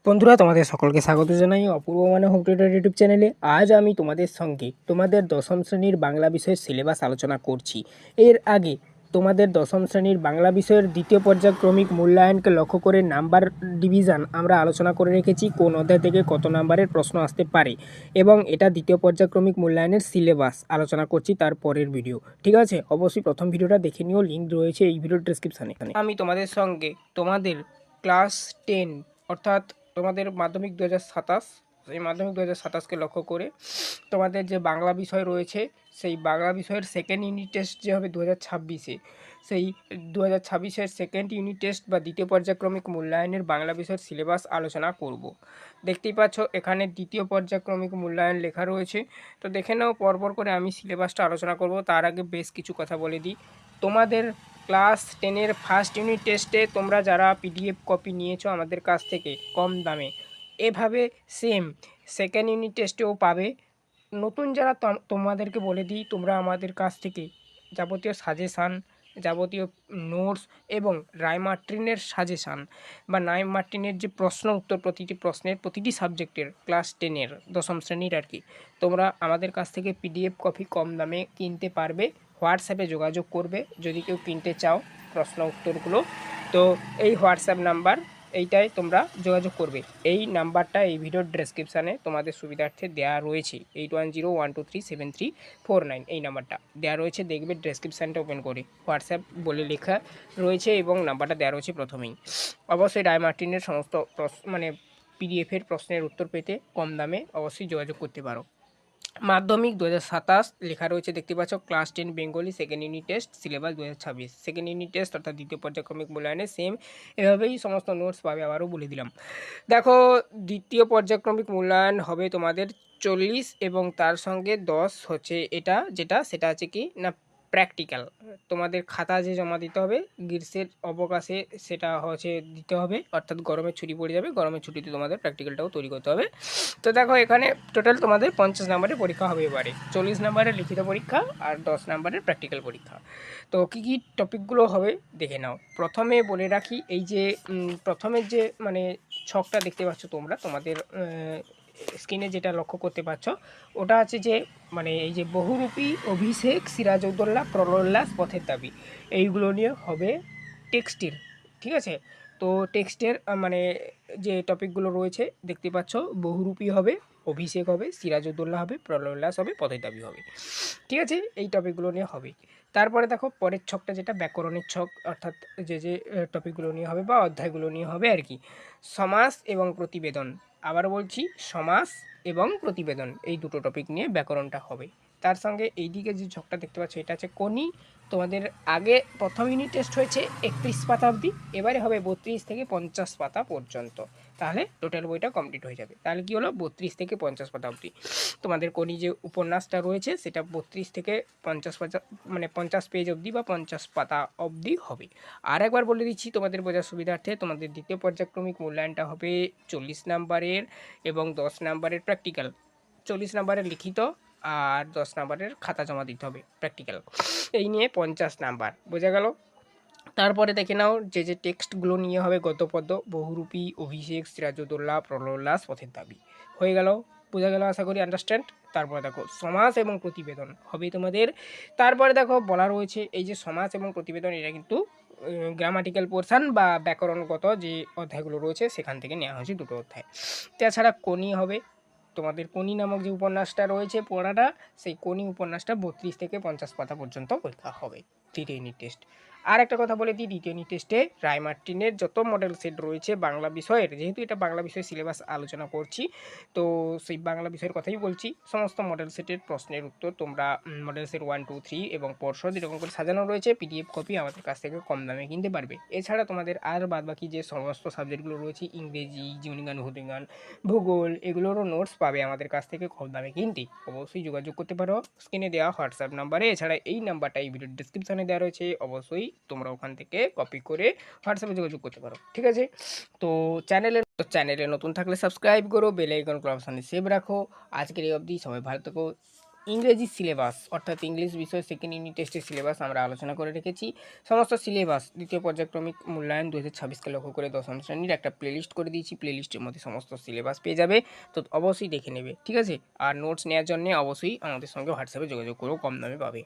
বন্ধুরা, তোমাদের সকলকে স্বাগত জানাই অপূর্ব মানে হোম টিউটর ইউটিউব চ্যানেলে। আজ আমি তোমাদের সঙ্গে তোমাদের দশম শ্রেণীর বাংলা বিষয়ের সিলেবাস আলোচনা করছি। এর আগে তোমাদের দশম শ্রেণীর বাংলা বিষয়ের দ্বিতীয় পর্যায়ক্রমিক মূল্যায়নকে লক্ষ্য করে নাম্বার ডিভিশন আমরা আলোচনা করে রেখেছি, কোন অধ্যায় থেকে কত নাম্বারের প্রশ্ন আসতে পারে, এবং এটা দ্বিতীয় পর্যায়ক্রমিক মূল্যায়নের সিলেবাস আলোচনা করছি তার পরের ভিডিও। ঠিক আছে, অবশ্যই প্রথম ভিডিওটা দেখে নিও, লিঙ্ক রয়েছে এই ভিডিওর ডেসক্রিপশানে। আমি তোমাদের সঙ্গে তোমাদের ক্লাস 10 অর্থাৎ তোমাদের মাধ্যমিক 2027, এই মাধ্যমিক 2027কে লক্ষ্য করে তোমাদের যে বাংলা বিষয় রয়েছে সেই বাংলা বিষয়ের সেকেন্ড ইউনিট টেস্ট যে হবে 2026-এ, সেই 2026-এর সেকেন্ড ইউনিট টেস্ট বা দ্বিতীয় পর্যায়ক্রমিক মূল্যায়নের বাংলা বিষয়ের সিলেবাস আলোচনা করব। দেখতেই পাচ্ছ এখানে দ্বিতীয় পর্যায়ক্রমিক মূল্যায়ন লেখা রয়েছে। তো দেখে নাও পরপর করে আমি সিলেবাসটা আলোচনা করব। তার আগে বেশ কিছু কথা বলে দিই। তোমাদের ক্লাস 10-এর ফার্স্ট ইউনিট টেস্টে তোমরা যারা পিডিএফ কপি নিয়েছো আমাদের কাছ থেকে কম দামে, এভাবে সেম সেকেন্ড ইউনিট টেস্টেও পাবে। নতুন যারা তোমাদেরকে বলে দিই, তোমরা আমাদের কাছ থেকে যাবতীয় সাজেশান, যাবতীয় নোটস এবং রায়মার্টিনের সাজেশান বা রায়মার্টিনের যে প্রশ্ন উত্তর, প্রতিটি প্রশ্নের প্রতিটি সাবজেক্টের ক্লাস 10-এর দশম শ্রেণীর আর কি, তোমরা আমাদের কাছ থেকে পিডিএফ কপি কম দামে কিনতে পারবে। হোয়াটসঅ্যাপে যোগাযোগ করবে যদি কেউ কিনতে চাও প্রশ্ন উত্তরগুলো। তো এই হোয়াটসঅ্যাপ নাম্বার, এইটাই তোমরা যোগাযোগ করবে। এই নাম্বারটা এই ভিডিওর ডেসক্রিপশানে তোমাদের সুবিধার্থে দেওয়া রয়েছে, 8101237349, এই নাম্বারটা দেওয়া রয়েছে। দেখবে ডেসক্রিপশানটা ওপেন করে হোয়াটসঅ্যাপ বলে লেখা রয়েছে এবং নাম্বারটা দেওয়া রয়েছে প্রথমেই। অবশ্যই রায়মার্টিনের সমস্ত মানে পিডিএফের প্রশ্নের উত্তর পেতে কম দামে অবশ্যই যোগাযোগ করতে পারো। মাধ্যমিক 2027 লেখা রয়েছে, দেখতে পাচ্ছ class 10 Bengali second unit test syllabus 2026, second unit test অর্থাৎ দ্বিতীয় পর্যায়ক্রমিক মূল্যায়নে সেম এভাবেই সমস্ত নোটস পাবে। আবারও বলে দিলাম, দেখো দ্বিতীয় পর্যায়ক্রমিক মূল্যায়ন হবে তোমাদের 40 এবং তার সঙ্গে 10 হচ্ছে এটা যেটা, সেটা আছে কি না প্র্যাকটিক্যাল। তোমাদের খাতা যে জমা দিতে হবে গ্রীষ্মের অবকাশে সেটা হচ্ছে দিতে হবে, অর্থাৎ গরমের ছুটি পড়ে যাবে, গরমের ছুটিতে তোমাদের প্র্যাকটিক্যালটাও তৈরি করতে হবে। তো দেখো এখানে টোটাল তোমাদের 50 নাম্বারের পরীক্ষা হবে এবারে, 40 নাম্বারের লিখিত পরীক্ষা আর 10 নাম্বারের প্র্যাকটিক্যাল পরীক্ষা। তো কী কী টপিকগুলো হবে দেখে নাও। প্রথমে বলে রাখি, এই যে প্রথমের যে মানে ছকটা দেখতে পাচ্ছ তোমরা তোমাদের স্ক্রিনে, যেটা লক্ষ্য করতে পারছো ওটা আছে যে মানে এই যে বহুরূপী, অভিষেক, সিরাজউদ্দৌলা, প্রলয়োল্লাস, পথের দাবি, এইগুলো নিয়ে হবে টেক্সটের। ঠিক আছে, তো টেক্সটের মানে যে টপিকগুলো রয়েছে দেখতে পাচ্ছ, বহুরূপী হবে, অভিষেক হবে, সিরাজউদ্দৌলা হবে, প্রলয়োল্লাস হবে, পথের দাবি হবে। ঠিক আছে, এই টপিকগুলো নিয়ে হবে। তারপরে দেখো পরের ছকটা যেটা ব্যাকরণের ছক, অর্থাৎ যে যে টপিকগুলো নিয়ে হবে বা অধ্যায়গুলো নিয়ে হবে আর কি, সমাস এবং প্রতিবেদন। আবার বলছি, সমাস এবং প্রতিবেদন, এই দুটো টপিক নিয়ে ব্যাকরণটা হবে। তার সঙ্গে এইদিকে যে ছকটা দেখতে পাচ্ছ এটা আছে কোনি। তোমাদের আগে প্রথম ইউনিট টেস্ট হয়েছে 31 পাতা অবধি, এবারে হবে 32 থেকে 50 পাতা পর্যন্ত। তাহলে টোটাল বইটা কমপ্লিট হয়ে যাবে। তাহলে কি হলো, 32 থেকে 50 পাতা অবধি তোমাদের কোনি যে উপন্যাসটা রয়েছে সেটা 32 থেকে 50 পাতা মানে 50 পেজ অবধি বা 50 পাতা অবধি হবে। আর একবার বলে দিচ্ছি তোমাদের বোঝার সুবিধার্থে, তোমাদের দ্বিতীয় পর্যায়ক্রমিক মূল্যায়নটা হবে 40 নাম্বারের এবং 10 নাম্বারের প্র্যাকটিক্যাল। 40 নাম্বারের লিখিত আর 10 নাম্বারের খাতা জমা দিতে হবে প্র্যাকটিক্যাল, এই নিয়ে 50 নাম্বার। বোঝা গেল? তারপরে দেখে নাও যে যে টেক্সটগুলো নিয়ে হবে, গদ্যপদ্য, বহুরূপী, অভিষেক, সিরাজউদ্দৌলা, প্রলয়োল্লাস, পথের দাবি। হয়ে গেল? বোঝা গেল আশা করি, আন্ডারস্ট্যান্ড। তারপরে দেখো সমাস এবং প্রতিবেদন হবে তোমাদের। তারপরে দেখো বলা রয়েছে এই যে সমাস এবং প্রতিবেদন, এটা কিন্তু গ্রামাটিক্যাল পোর্শান বা ব্যাকরণগত যে অধ্যায়গুলো রয়েছে সেখান থেকে নেওয়া হয়েছে দুটো অধ্যায়। তাছাড়া কোনি হবে, তোমাদের কোনি নামক যে উপন্যাসটা রয়েছে পড়াটা, সেই কোনি উপন্যাসটা 32 থেকে 50 পাতা পর্যন্ত পরীক্ষা হবে দ্বিতীয় ইউনিট টেস্ট। আর একটা কথা বলে দিই, দ্বিতীয় ইউনিট টেস্টে রায়মার্টিনের যত মডেল সেট রয়েছে বাংলা বিষয়ের, যেহেতু এটা বাংলা বিষয় সিলেবাস আলোচনা করছি তো সেই বাংলা বিষয়ের কথাই বলছি, সমস্ত মডেল সেটের প্রশ্নের উত্তর তোমরা মডেল সেট 1, 2, 3 এবং পর্ষদ এরকম করে সাজানো রয়েছে, পিডিএফ কপি আমাদের কাছ থেকে কম দামে কিনতে পারবে। এছাড়া তোমাদের আর বাদবাকি যে সমস্ত সাবজেক্টগুলো রয়েছে, ইংরেজি, জীবনবিজ্ঞান, ভৌতবিজ্ঞান, ভূগোল, এগুলোরও নোটস পাবে আমাদের কাছ থেকে কম দামে কিনতে। অবশ্যই যোগাযোগ করতে পারো স্ক্রিনে দেওয়া হোয়াটসঅ্যাপ নাম্বারে। এছাড়া এই নাম্বারটা এই ভিডিওর ডিসক্রিপশানে দেওয়া রয়েছে, অবশ্যই তোমরা ওখান থেকে কপি করে হোয়াটসঅ্যাপে যোগাযোগ করতে পারো। ঠিক আছে, তো চ্যানেলে নতুন থাকলে সাবস্ক্রাইব করো, বেল আইকন অপশানে সেভ রাখো। আজকের এই অবধি, সবাই ভালো থেকো, ইংরেজি সিলেবাস অর্থাৎ ইংলিশ বিষয় সেকেন্ড ইউনিট টেস্টের সিলেবাস আমরা আলোচনা করে রেখেছি। সমস্ত সিলেবাস দ্বিতীয় পর্যায়ক্রমিক মূল্যায়ন 2026কে লক্ষ্য করে দশম শ্রেণীর একটা প্লেলিস্ট করে দিয়েছি। প্লেলিস্টের মধ্যে সমস্ত সিলেবাস পেয়ে যাবে, তো অবশ্যই দেখে নেবে, ঠিক আছে। আর নোটস নেওয়ার জন্য অবশ্যই আমাদের সঙ্গে হোয়াটসঅ্যাপে যোগাযোগ করেও কম দামে পাবে।